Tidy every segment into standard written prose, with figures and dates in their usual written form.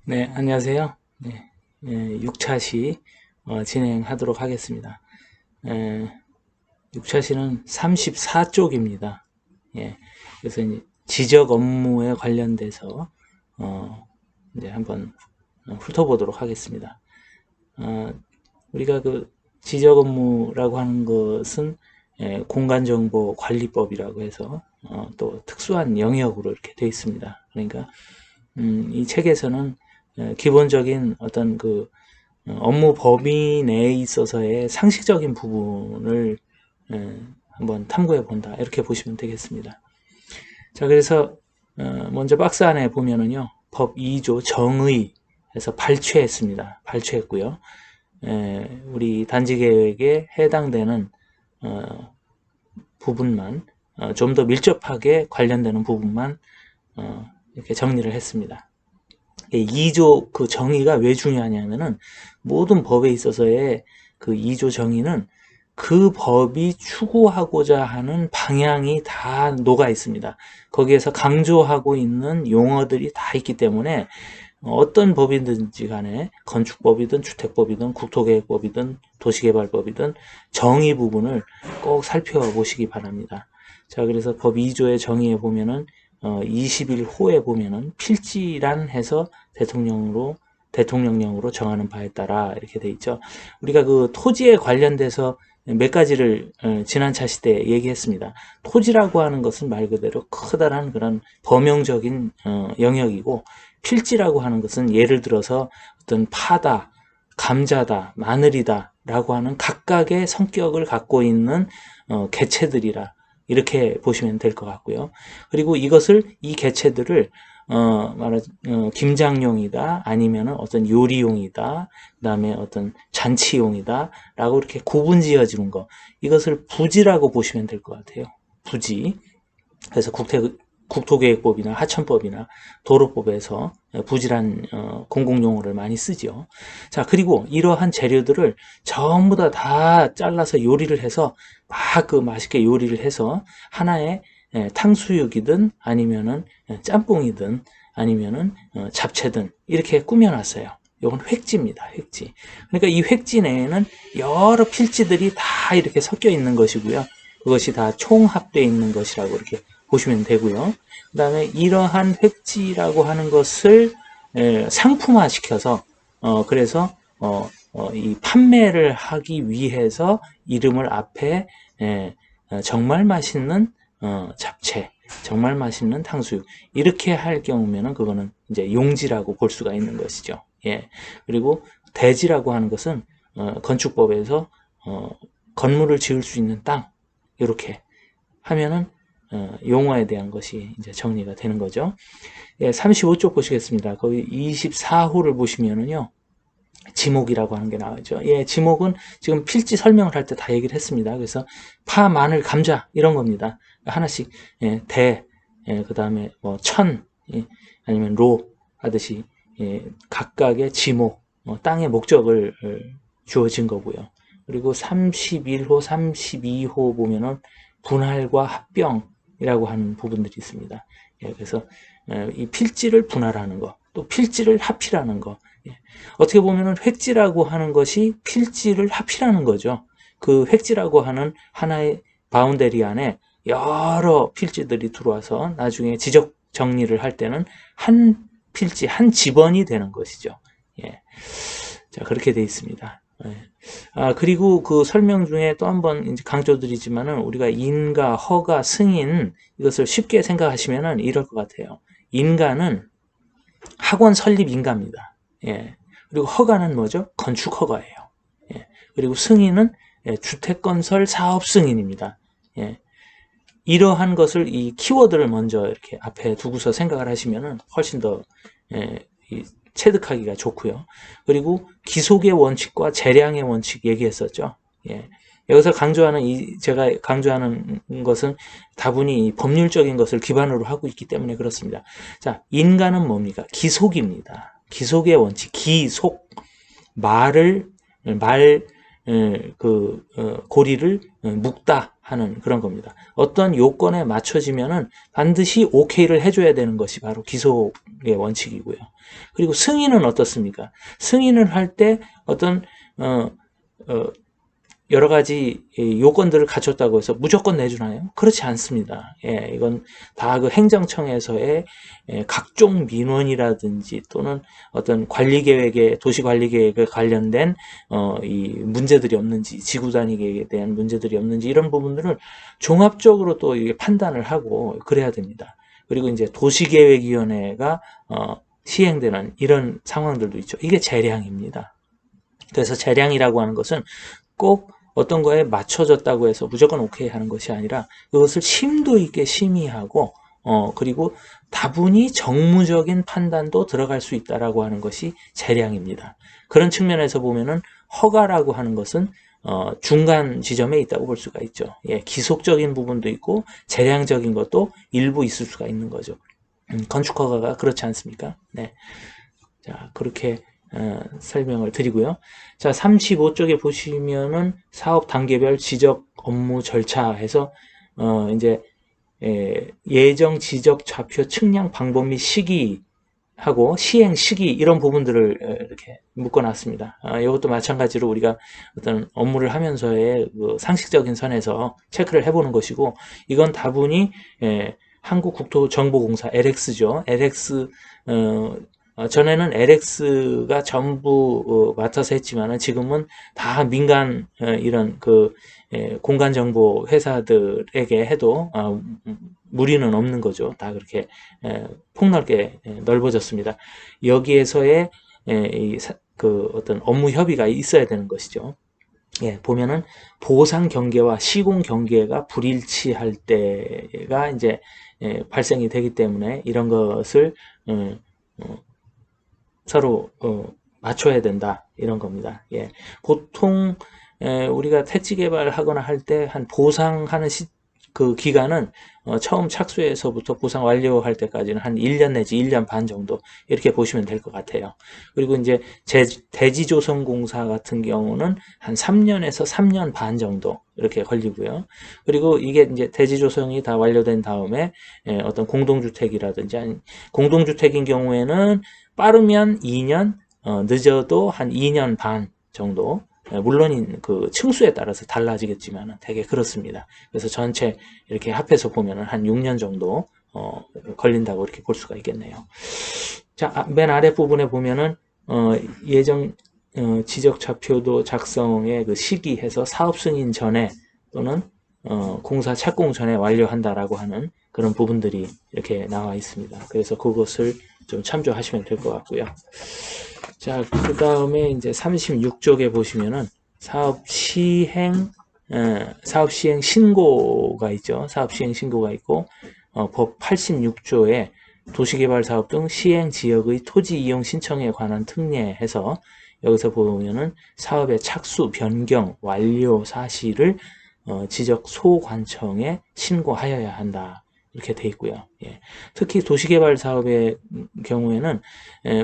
네, 안녕하세요. 네, 6차 시 진행하도록 하겠습니다. 6차 시는 34쪽입니다. 예, 그래서 이제 지적 업무에 관련돼서 이제 한번 훑어보도록 하겠습니다. 우리가 그 지적 업무라고 하는 것은 공간정보관리법이라고 해서 또 특수한 영역으로 이렇게 되어 있습니다. 그러니까 이 책에서는 기본적인 어떤 그 업무 범위 내에 있어서의 상식적인 부분을 한번 탐구해 본다. 이렇게 보시면 되겠습니다. 자, 그래서 먼저 박스 안에 보면은요. 법 2조 정의에서 발췌했습니다. 발췌했고요. 우리 단지 계획에 해당되는 부분만 좀 더 밀접하게 관련되는 부분만 이렇게 정리를 했습니다. 2조 그 정의가 왜 중요하냐면은 모든 법에 있어서의 그 2조 정의는 그 법이 추구하고자 하는 방향이 다 녹아 있습니다. 거기에서 강조하고 있는 용어들이 다 있기 때문에 어떤 법이든지 간에 건축법이든 주택법이든 국토계획법이든 도시개발법이든 정의 부분을 꼭 살펴보시기 바랍니다. 자, 그래서 법 2조의 정의에 보면은 20일 호에 보면은 필지란 해서 대통령령으로 정하는 바에 따라 이렇게 돼 있죠. 우리가 그 토지에 관련돼서 몇 가지를 지난 차시 때 얘기했습니다. 토지라고 하는 것은 말 그대로 커다란 그런 범용적인 영역이고, 필지라고 하는 것은 예를 들어서 어떤 파다, 감자다, 마늘이다 라고 하는 각각의 성격을 갖고 있는 개체들이라 이렇게 보시면 될 것 같고요. 그리고 이 개체들을 김장용이다, 아니면 어떤 요리용이다, 그 다음에 어떤 잔치용이다, 라고 이렇게 구분 지어지는 거. 이것을 부지라고 보시면 될 것 같아요. 부지. 그래서 국토계획법이나 하천법이나 도로법에서 부지란 공공용어를 많이 쓰죠. 자, 그리고 이러한 재료들을 전부 다 잘라서 요리를 해서 막 그 맛있게 요리를 해서 하나의 탕수육이든 아니면은 짬뽕이든 아니면은 잡채든 이렇게 꾸며놨어요. 이건 획지입니다. 획지. 그러니까 이 획지 내에는 여러 필지들이 다 이렇게 섞여 있는 것이고요. 그것이 다 총합되어 있는 것이라고 이렇게 보시면 되고요. 그 다음에 이러한 획지라고 하는 것을 상품화 시켜서 그래서 이 판매를 하기 위해서 이름을 앞에 정말 맛있는 잡채, 정말 맛있는 탕수육 이렇게 할 경우면은 그거는 이제 용지라고 볼 수가 있는 것이죠. 예. 그리고 대지라고 하는 것은 건축법에서 건물을 지을 수 있는 땅 이렇게 하면은 용어에 대한 것이 이제 정리가 되는 거죠. 예, 35쪽 보시겠습니다. 거기 24호를 보시면은요. 지목이라고 하는 게 나오죠. 예, 지목은 지금 필지 설명을 할 때 다 얘기를 했습니다. 그래서 파, 마늘, 감자 이런 겁니다. 하나씩 그 다음에 뭐 천, 아니면 로 하듯이 각각의 지목, 땅의 목적을 주어진 거고요. 그리고 31호, 32호 보면은 분할과 합병이라고 하는 부분들이 있습니다. 예, 그래서 이 필지를 분할하는 거, 또 필지를 합의라는 거. 예. 어떻게 보면은 획지라고 하는 것이 필지를 합의라는 거죠. 그 획지라고 하는 하나의 바운더리 안에 여러 필지들이 들어와서 나중에 지적 정리를 할 때는 한 필지, 한 지번이 되는 것이죠. 예. 자, 그렇게 돼 있습니다. 예. 그리고 그 설명 중에 또 한 번 강조드리지만은 우리가 인가, 허가, 승인 이것을 쉽게 생각하시면은 이럴 것 같아요. 인가는 학원 설립 인가입니다. 예. 그리고 허가는 뭐죠? 건축 허가예요. 예. 그리고 승인은 주택건설 사업 승인입니다. 예. 이러한 것을 이 키워드를 먼저 이렇게 앞에 두고서 생각을 하시면은 훨씬 더 체득하기가 좋고요. 그리고 기속의 원칙과 재량의 원칙 얘기했었죠. 예. 여기서 제가 강조하는 것은 다분히 법률적인 것을 기반으로 하고 있기 때문에 그렇습니다. 자, 인가는 뭡니까? 기속입니다. 기속의 원칙, 기속. 말, 고리를 묶다 하는 그런 겁니다. 어떤 요건에 맞춰지면은 반드시 오케이를 해줘야 되는 것이 바로 기속의 원칙이고요. 그리고 승인은 어떻습니까? 승인을 할 때 어떤 여러 가지 요건들을 갖췄다고 해서 무조건 내주나요? 그렇지 않습니다. 예, 이건 다 그 행정청에서의 각종 민원이라든지 또는 어떤 관리계획에 도시관리계획에 관련된 이 문제들이 없는지, 지구 단위 계획에 대한 문제들이 없는지 이런 부분들을 종합적으로 또 이게 판단을 하고 그래야 됩니다. 그리고 이제 도시계획위원회가 시행되는 이런 상황들도 있죠. 이게 재량입니다. 그래서 재량이라고 하는 것은 꼭 어떤 거에 맞춰졌다고 해서 무조건 오케이 하는 것이 아니라 그것을 심도 있게 심의하고 그리고 다분히 정무적인 판단도 들어갈 수 있다라고 하는 것이 재량입니다. 그런 측면에서 보면은 허가라고 하는 것은 중간 지점에 있다고 볼 수가 있죠. 예, 기속적인 부분도 있고 재량적인 것도 일부 있을 수가 있는 거죠. 건축 허가가 그렇지 않습니까? 네. 자, 그렇게 설명을 드리고요. 자, 35쪽에 보시면은 사업 단계별 지적 업무 절차 해서 이제 예정 지적 좌표 측량 방법 및 시기 하고 시행 시기 이런 부분들을 이렇게 묶어놨습니다. 이것도 마찬가지로 우리가 어떤 업무를 하면서의 그 상식적인 선에서 체크를 해보는 것이고 이건 다분히 한국국토정보공사 LX죠. LX 전에는 LX가 전부 맡아서 했지만은 지금은 다 민간 이런 그 공간 정보 회사들에게 해도 무리는 없는 거죠. 다 그렇게 폭넓게 넓어졌습니다. 여기에서의 그 어떤 업무 협의가 있어야 되는 것이죠. 예, 보면은 보상 경계와 시공 경계가 불일치할 때가 이제 발생이 되기 때문에 이런 것을 서로 맞춰야 된다 이런 겁니다. 예, 보통 우리가 택지 개발하거나 할 때 한 보상하는 그 기간은 처음 착수해서부터 보상 완료할 때까지는 한 1년 내지 1년 반 정도 이렇게 보시면 될 것 같아요. 그리고 이제 대지조성공사 같은 경우는 한 3년에서 3년 반 정도 이렇게 걸리고요. 그리고 이게 이제 대지조성이 다 완료된 다음에 어떤 공동주택이라든지 공동주택인 경우에는 빠르면 2년, 늦어도 한 2년 반 정도. 물론 그 층수에 따라서 달라지겠지만 되게 그렇습니다. 그래서 전체 이렇게 합해서 보면 한 6년 정도 걸린다고 이렇게 볼 수가 있겠네요. 자, 맨 아래 부분에 보면은 예정 지적 좌표도 작성의 그 시기해서 사업 승인 전에 또는 공사 착공 전에 완료한다라고 하는 그런 부분들이 이렇게 나와 있습니다. 그래서 그것을 좀 참조하시면 될 것 같고요. 자, 그 다음에 이제 36쪽에 보시면은 사업 시행 신고가 있죠. 사업 시행 신고가 있고, 법 86조에 도시개발사업 등 시행 지역의 토지 이용 신청에 관한 특례해서 여기서 보면은 사업의 착수, 변경, 완료 사실을 지적 소관청에 신고하여야 한다. 이렇게 돼 있고요. 예. 특히 도시개발 사업의 경우에는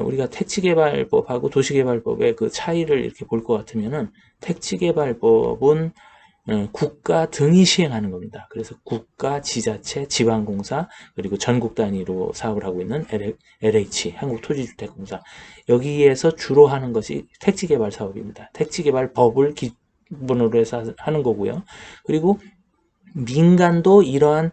우리가 택지개발법하고 도시개발법의 그 차이를 이렇게 볼 것 같으면은 택지개발법은 국가 등이 시행하는 겁니다. 그래서 국가, 지자체, 지방공사 그리고 전국 단위로 사업을 하고 있는 LH 한국토지주택공사 여기에서 주로 하는 것이 택지개발 사업입니다. 택지개발법을 기본으로 해서 하는 거고요. 그리고 민간도 이러한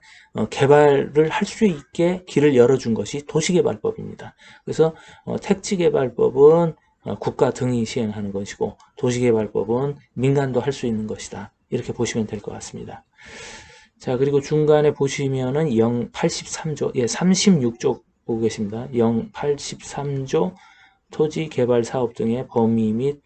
개발을 할 수 있게 길을 열어준 것이 도시개발법입니다. 그래서 택지개발법은 국가 등이 시행하는 것이고 도시개발법은 민간도 할 수 있는 것이다. 이렇게 보시면 될 것 같습니다. 자, 그리고 중간에 보시면은 083조, 예, 36조 보고 계십니다. 083조 토지개발사업 등의 범위 및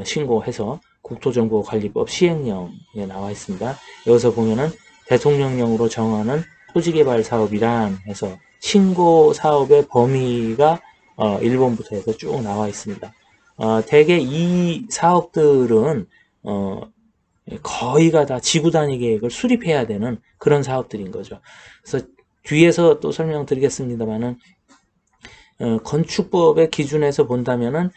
신고해서 국토정보관리법 시행령에 나와 있습니다. 여기서 보면은 대통령령으로 정하는 토지개발사업이란 해서 신고 사업의 범위가 1번부터 해서 쭉 나와 있습니다. 대개 이 사업들은 거의가 다 지구 단위 계획을 수립해야 되는 그런 사업들인 거죠. 그래서 뒤에서 또 설명드리겠습니다만은 건축법의 기준에서 본다면은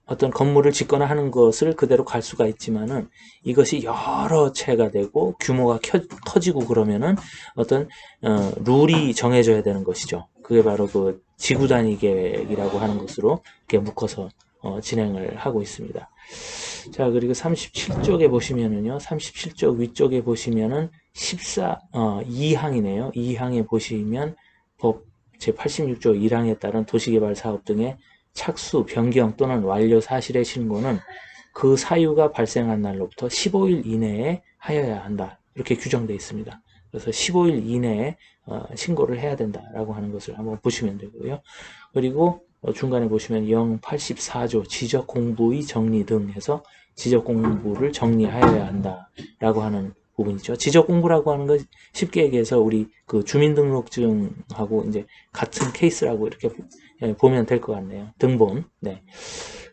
어떤 건물을 짓거나 하는 것을 그대로 갈 수가 있지만은 이것이 여러 채가 되고 규모가 커지고 그러면은 어떤 룰이 정해져야 되는 것이죠. 그게 바로 그 지구 단위 계획이라고 하는 것으로 이렇게 묶어서 진행을 하고 있습니다. 자, 그리고 37쪽에 보시면은요, 37쪽 위쪽에 보시면은 2항이네요. 2항에 보시면 법 제86조 1항에 따른 도시개발 사업 등의 착수, 변경 또는 완료 사실의 신고는 그 사유가 발생한 날로부터 15일 이내에 하여야 한다. 이렇게 규정되어 있습니다. 그래서 15일 이내에 신고를 해야 된다라고 하는 것을 한번 보시면 되고요. 그리고 중간에 보시면 084조 지적 공부의 정리 등 해서 지적 공부를 정리하여야 한다라고 하는 부분이죠. 지적 공부라고 하는 것 쉽게 얘기해서 우리 그 주민등록증하고 이제 같은 케이스라고 이렇게 보면 될 것 같네요. 등본. 네.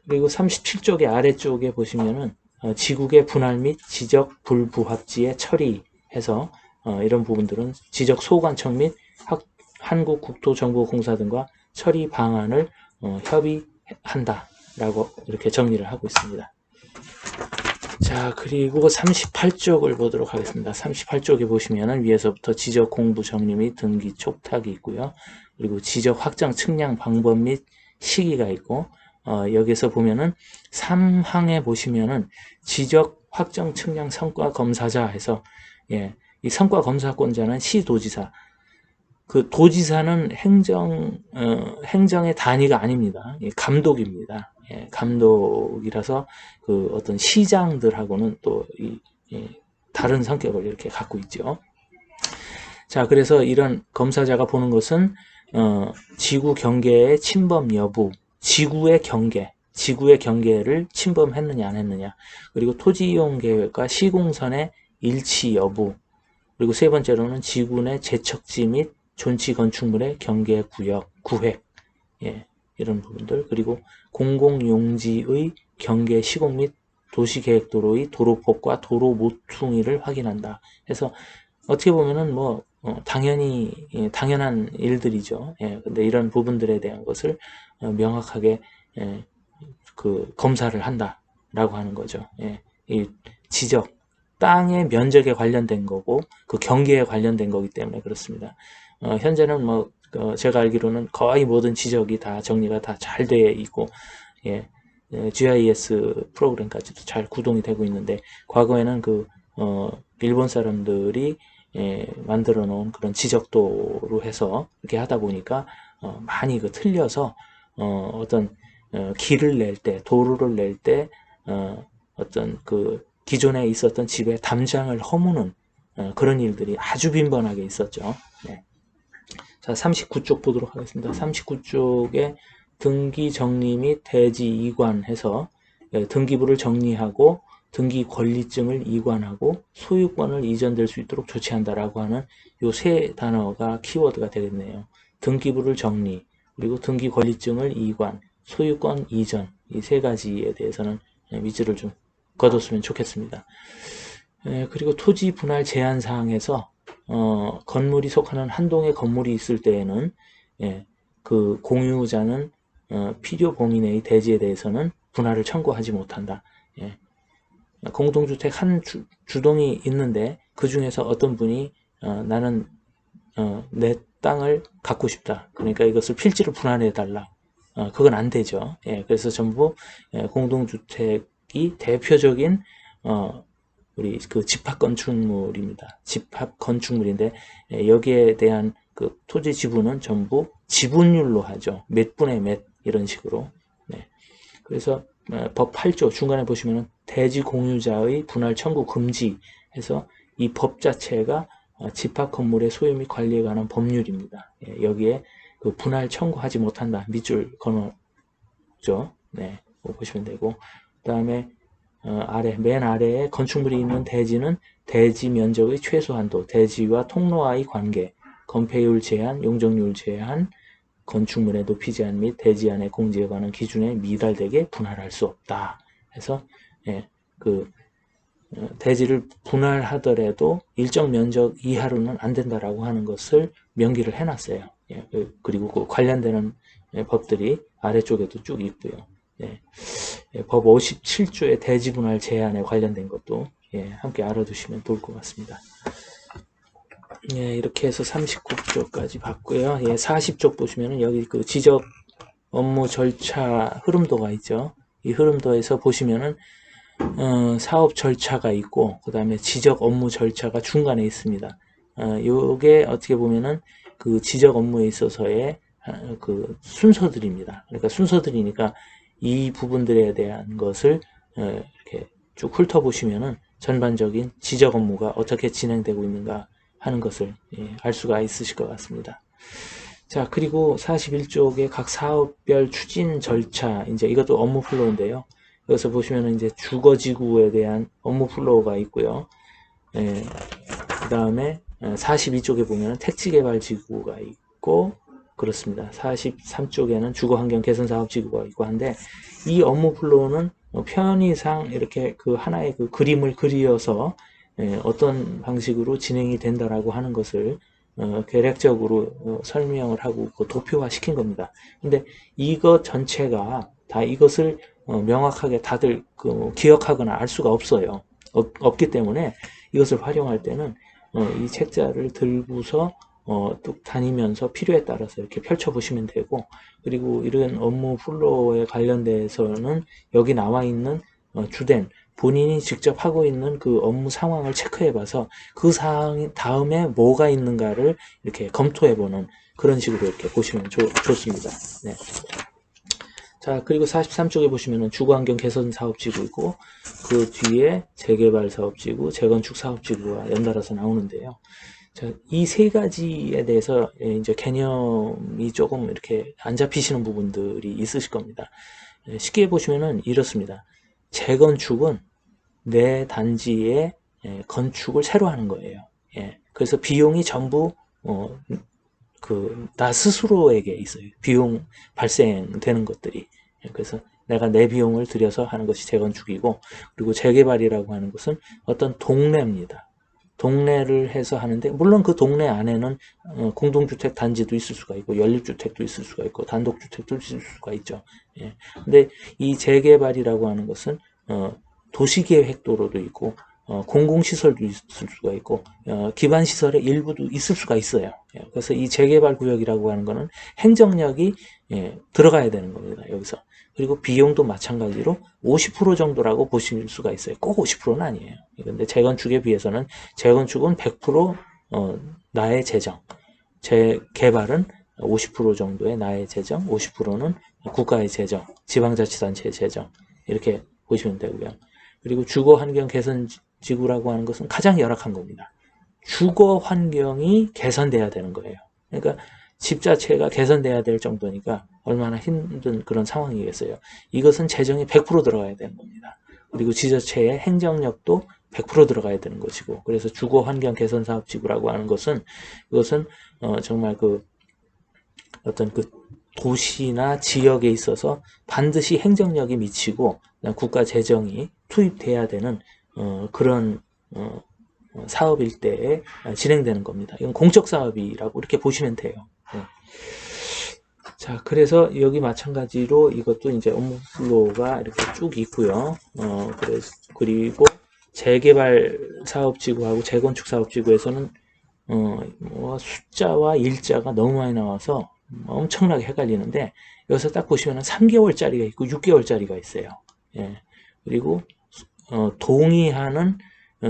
그리고 37쪽의 아래쪽에 보시면은 지국의 분할 및 지적 불부합지의 처리해서 이런 부분들은 지적 소관청 및 한국국토정보공사 등과 처리 방안을 협의한다라고 이렇게 정리를 하고 있습니다. 자, 그리고 38쪽을 보도록 하겠습니다. 38쪽에 보시면은 위에서부터 지적 공부 정리 및 등기 촉탁이 있고요. 그리고 지적 확정 측량 방법 및 시기가 있고, 여기서 보면은 3항에 보시면은 지적 확정 측량 성과 검사자 해서, 예, 이 성과 검사권자는 시도지사. 그 도지사는 행정의 단위가 아닙니다. 예, 감독입니다. 예, 감독이라서 그 어떤 시장들하고는 또 다른 성격을 이렇게 갖고 있죠. 자, 그래서 이런 검사자가 보는 것은 지구 경계의 침범 여부, 지구의 경계를 침범했느냐 안 했느냐, 그리고 토지 이용 계획과 시공선의 일치 여부, 그리고 세 번째로는 지구 내 제척지 및 존치 건축물의 경계 구역, 구획, 예, 이런 부분들, 그리고 공공용지의 경계 시공 및 도시계획도로의 도로법과 도로 모퉁이를 확인한다. 해서 어떻게 보면은 뭐 당연히 당연한 일들이죠. 예, 근데 이런 부분들에 대한 것을 명확하게 그 검사를 한다라고 하는 거죠. 예, 이 지적 땅의 면적에 관련된 거고 그 경계에 관련된 거기 때문에 그렇습니다. 현재는 뭐 제가 알기로는 거의 모든 지적이 다 정리가 다 잘 되어 있고, 예, GIS 프로그램까지도 잘 구동이 되고 있는데, 과거에는 일본 사람들이 만들어 놓은 그런 지적도로 해서 이렇게 하다 보니까 많이 틀려서 어떤 길을 낼 때, 도로를 낼 때 어떤 기존에 있었던 집의 담장을 허무는 그런 일들이 아주 빈번하게 있었죠. 네. 자, 39쪽 보도록 하겠습니다. 39쪽에 등기 정리 및 대지 이관해서 등기부를 정리하고 등기 권리증을 이관하고 소유권을 이전될 수 있도록 조치한다라고 하는 요 세 단어가 키워드가 되겠네요. 등기부를 정리, 그리고 등기 권리증을 이관, 소유권 이전, 이 세 가지에 대해서는 위주를 좀 거뒀으면 좋겠습니다. 그리고 토지 분할 제한 사항에서 건물이 속하는 한 동의 건물이 있을 때에는 그 공유자는 필요 범위 내의 대지에 대해서는 분할을 청구하지 못한다. 공동주택 한 주동이 있는데 그 중에서 어떤 분이 나는 내 땅을 갖고 싶다. 그러니까 이것을 필지로 분할해 달라. 그건 안 되죠. 그래서 전부 공동주택이 대표적인 우리 집합 건축물입니다. 집합 건축물인데 여기에 대한 그 토지 지분은 전부 지분율로 하죠. 몇 분의 몇 이런 식으로. 네. 그래서 법 8조 중간에 보시면은 대지 공유자의 분할 청구 금지 해서 이 법 자체가 집합 건물의 소유 및 관리에 관한 법률입니다. 여기에 그 분할 청구하지 못한다. 밑줄 그어죠. 네. 보시면 되고, 그 다음에 맨 아래에 건축물이 있는 대지는 대지 면적의 최소 한도, 대지와 통로와의 관계, 건폐율 제한, 용적률 제한, 건축물의 높이 제한 및 대지 안의 공지에 관한 기준에 미달되게 분할할 수 없다. 해서 대지를 분할하더라도 일정 면적 이하로는 안 된다라고 하는 것을 명기를 해놨어요. 그리고 관련되는 법들이 아래쪽에도 쭉 있고요. 예. 예, 법 57조의 대지분할 제한에 관련된 것도 예, 함께 알아두시면 좋을 것 같습니다. 예, 이렇게 해서 39쪽까지 봤고요. 예, 40쪽 보시면은 여기 그 지적 업무 절차 흐름도가 있죠. 이 흐름도에서 보시면은 사업 절차가 있고 그 다음에 지적 업무 절차가 중간에 있습니다. 요게 어떻게 보면은 그 지적 업무에 있어서의 그 순서들입니다. 그러니까 순서들이니까 이 부분들에 대한 것을 이렇게 쭉 훑어보시면은 전반적인 지적 업무가 어떻게 진행되고 있는가 하는 것을 예, 알 수가 있으실 것 같습니다. 자, 그리고 41쪽의 각 사업별 추진 절차, 이제 이것도 업무 플로우인데요. 여기서 보시면 이제 주거지구에 대한 업무 플로우가 있고요. 예, 그 다음에 42쪽에 보면 택지개발지구가 있고, 그렇습니다. 43쪽에는 주거환경개선사업지구가 있고 한데, 이 업무 플로우는 편의상 이렇게 그 하나의 그 그림을 그리어서 어떤 방식으로 진행이 된다라고 하는 것을 계략적으로 설명을 하고 도표화 시킨 겁니다. 근데 이것 전체가 다 이것을 명확하게 다들 기억하거나 알 수가 없어요. 없기 때문에 이것을 활용할 때는 이 책자를 들고서 뚝 다니면서 필요에 따라서 이렇게 펼쳐보시면 되고, 그리고 이런 업무 플로우에 관련돼서는 여기 나와 있는 주된 본인이 직접 하고 있는 그 업무 상황을 체크해봐서 그 상황 다음에 뭐가 있는가를 이렇게 검토해보는 그런 식으로 이렇게 보시면 좋습니다. 네. 자, 그리고 43쪽에 보시면은 주거환경 개선 사업지구이고 그 뒤에 재개발 사업지구, 재건축 사업지구가 연달아서 나오는데요. 자, 이 세 가지에 대해서 이제 개념이 조금 이렇게 안 잡히시는 부분들이 있으실 겁니다. 쉽게 보시면은 이렇습니다. 재건축은 내 단지의 건축을 새로 하는 거예요. 예, 그래서 비용이 전부 나 스스로에게 있어요. 비용 발생되는 것들이. 예, 그래서 내가 내 비용을 들여서 하는 것이 재건축이고, 그리고 재개발이라고 하는 것은 어떤 동네입니다. 동네를 해서 하는데, 물론 그 동네 안에는 공동주택 단지도 있을 수가 있고 연립주택도 있을 수가 있고 단독주택도 있을 수가 있죠. 예. 근데 이 재개발이라고 하는 것은 도시계획도로도 있고 공공시설도 있을 수가 있고 기반시설의 일부도 있을 수가 있어요. 예. 그래서 이 재개발 구역이라고 하는 것은 행정력이 들어가야 되는 겁니다. 여기서. 그리고 비용도 마찬가지로 50% 정도라고 보실 수가 있어요. 꼭 50%는 아니에요. 근데 재건축에 비해서는 재건축은 100% 나의 재정, 재개발은 50% 정도의 나의 재정, 50%는 국가의 재정, 지방자치단체의 재정 이렇게 보시면 되고요. 그리고 주거환경개선지구라고 하는 것은 가장 열악한 겁니다. 주거환경이 개선돼야 되는 거예요. 그러니까 집 자체가 개선돼야 될 정도니까 얼마나 힘든 그런 상황이겠어요. 이것은 재정이 100% 들어가야 되는 겁니다. 그리고 지자체의 행정력도 100% 들어가야 되는 것이고, 그래서 주거환경개선사업지구라고 하는 것은 이것은 정말 어떤 도시나 지역에 있어서 반드시 행정력이 미치고 국가 재정이 투입돼야 되는 그런 사업일 때에 진행되는 겁니다. 이건 공적 사업이라고 이렇게 보시면 돼요. 네. 자, 그래서 여기 마찬가지로 이것도 이제 업무 플로우가 이렇게 쭉 있고요. 그리고 재개발 사업지구하고 재건축 사업지구에서는 뭐 숫자와 일자가 너무 많이 나와서 엄청나게 헷갈리는데, 여기서 딱 보시면 3개월짜리가 있고 6개월짜리가 있어요. 예. 그리고 동의하는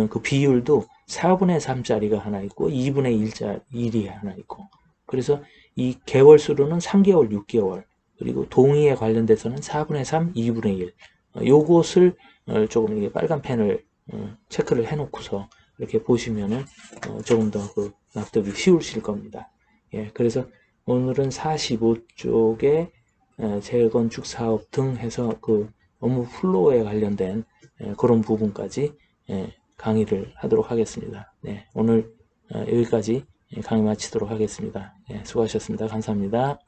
그 비율도 4분의 3짜리가 하나 있고 2분의 1이 하나 있고, 그래서 이 개월 수로는 3개월, 6개월, 그리고 동의에 관련돼서는 4분의 3, 2분의 1. 요것을 조금 이게 빨간 펜을 체크를 해놓고서 이렇게 보시면은 조금 더 납득이 쉬우실 겁니다. 예, 그래서 오늘은 45쪽에 재건축 사업 등 해서 업무 플로우에 관련된 그런 부분까지 강의를 하도록 하겠습니다. 네, 오늘 여기까지 강의 마치도록 하겠습니다. 네, 수고하셨습니다. 감사합니다.